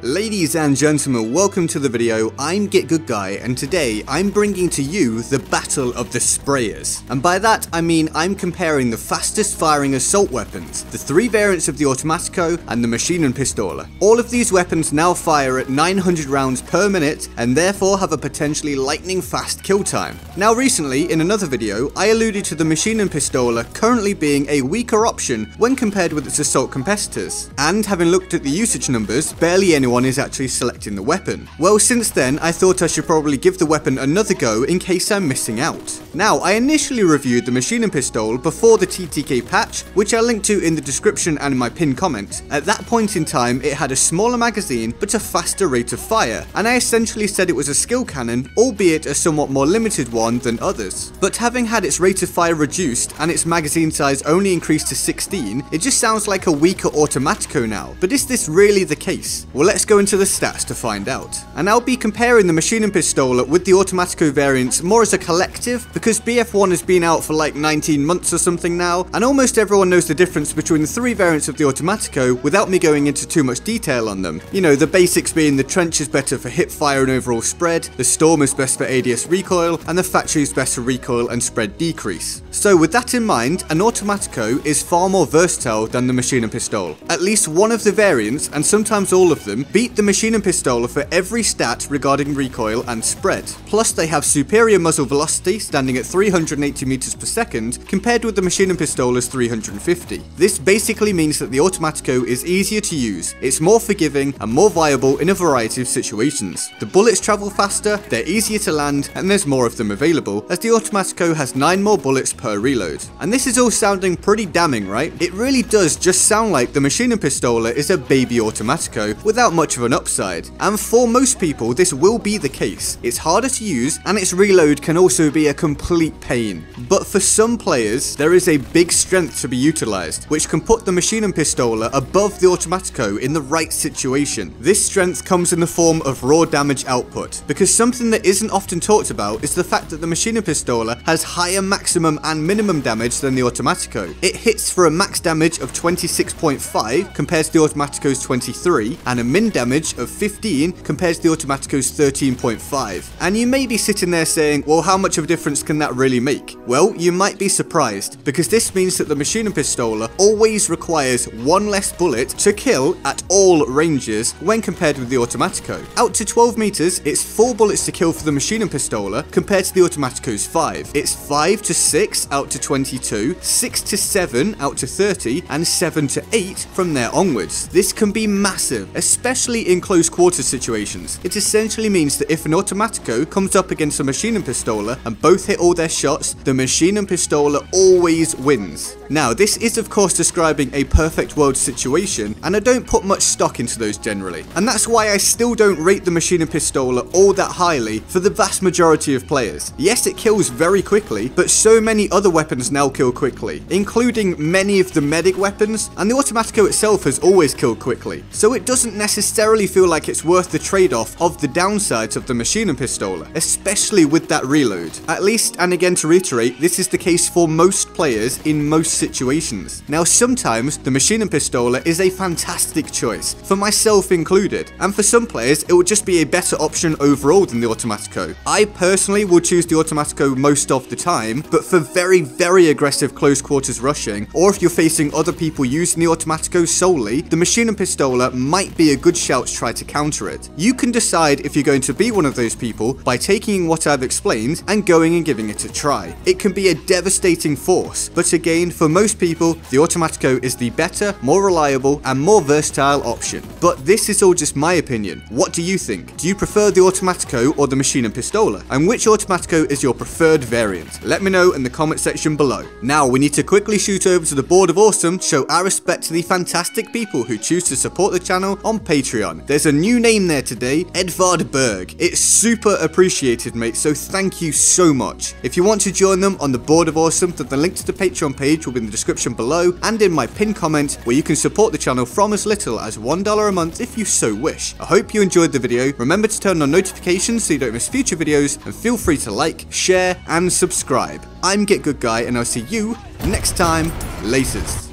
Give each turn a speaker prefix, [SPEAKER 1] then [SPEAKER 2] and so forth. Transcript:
[SPEAKER 1] Ladies and gentlemen, welcome to the video. I'm GetGoodGuy, and today I'm bringing to you the battle of the sprayers. And by that I mean I'm comparing the fastest firing assault weapons, the three variants of the Automatico and the Maschinenpistole. All of these weapons now fire at 900 rounds per minute and therefore have a potentially lightning fast kill time. Now recently, in another video, I alluded to the Maschinenpistole currently being a weaker option when compared with its assault competitors. And having looked at the usage numbers, barely anyone is actually selecting the weapon. Well, since then, I thought I should probably give the weapon another go in case I'm missing out. Now, I initially reviewed the Maschinenpistole before the TTK patch, which I linked to in the description and in my pinned comment. At that point in time, it had a smaller magazine, but a faster rate of fire, and I essentially said it was a skill cannon, albeit a somewhat more limited one than others. But having had its rate of fire reduced, and its magazine size only increased to 16, it just sounds like a weaker Automatico now. But is this really the case? Well, let's go into the stats to find out. And I'll be comparing the Maschinenpistole with the Automatico variants more as a collective, because BF1 has been out for like 19 months or something now, and almost everyone knows the difference between the three variants of the Automatico without me going into too much detail on them. You know, the basics being the trench is better for hip fire and overall spread, the storm is best for ADS recoil, and the factory is best for recoil and spread decrease. So with that in mind, an Automatico is far more versatile than the Maschinenpistole. At least one of the variants, and sometimes all of them, beat the Maschinenpistole for every stat regarding recoil and spread. Plus they have superior muzzle velocity standing at 380 meters per second compared with the Maschinenpistole's 350. This basically means that the Automatico is easier to use, it's more forgiving and more viable in a variety of situations. The bullets travel faster, they're easier to land, and there's more of them available, as the Automatico has 9 more bullets per reload. And this is all sounding pretty damning, right? It really does just sound like the Maschinenpistole is a baby Automatico without much of an upside, and for most people this will be the case. It's harder to use and its reload can also be a complete pain. But for some players there is a big strength to be utilised, which can put the Maschinenpistole above the Automatico in the right situation. This strength comes in the form of raw damage output, because something that isn't often talked about is the fact that the Maschinenpistole has higher maximum and minimum damage than the Automatico. It hits for a max damage of 26.5 compared to the Automatico's 23, and a min damage of 15 compared to the Automatico's 13.5. And you may be sitting there saying, well, how much of a difference can that really make? Well, you might be surprised, because this means that the Maschinenpistole always requires one less bullet to kill at all ranges when compared with the Automatico. Out to 12 meters, it's 4 bullets to kill for the Maschinenpistole compared to the Automatico's 5. It's 5 to 6 out to 22, 6 to 7 out to 30, and 7 to 8 from there onwards. This can be massive, especially in close quarter situations. It essentially means that if an Automatico comes up against a Maschinenpistole and both hit all their shots, the Maschinenpistole always wins. Now, this is of course describing a perfect world situation, and I don't put much stock into those generally. And that's why I still don't rate the Maschinenpistole all that highly for the vast majority of players. Yes, it kills very quickly, but so many other weapons now kill quickly, including many of the medic weapons, and the Automatico itself has always killed quickly. So it doesn't necessarily feel like it's worth the trade-off of the downsides of the Maschinenpistole, especially with that reload. At least, and again to reiterate, this is the case for most players in most situations. Now, sometimes the Maschinenpistole is a fantastic choice, for myself included, and for some players it would just be a better option overall than the Automatico. I personally will choose the Automatico most of the time, but for very aggressive close quarters rushing, or if you're facing other people using the Automatico solely, the Maschinenpistole might be a good shout to try to counter it. You can decide if you're going to be one of those people by taking what I've explained and going and giving it a try. It can be a devastating force, but again, for most people, the Automatico is the better, more reliable, and more versatile option. But this is all just my opinion. What do you think? Do you prefer the Automatico or the Maschinenpistole? And which Automatico is your preferred variant? Let me know in the comment section below. Now, we need to quickly shoot over to the Board of Awesome to show our respect to the fantastic people who choose to support the channel on Patreon. There's a new name there today, Edvard Berg. It's super appreciated, mate, so thank you so much. If you want to join them on the Board of Awesome, then the link to the Patreon page will be in the description below and in my pinned comment, where you can support the channel from as little as $1 a month if you so wish. I hope you enjoyed the video. Remember to turn on notifications so you don't miss future videos, and feel free to like, share, and subscribe. I'm GetGoodGuy, and I'll see you next time. Laters.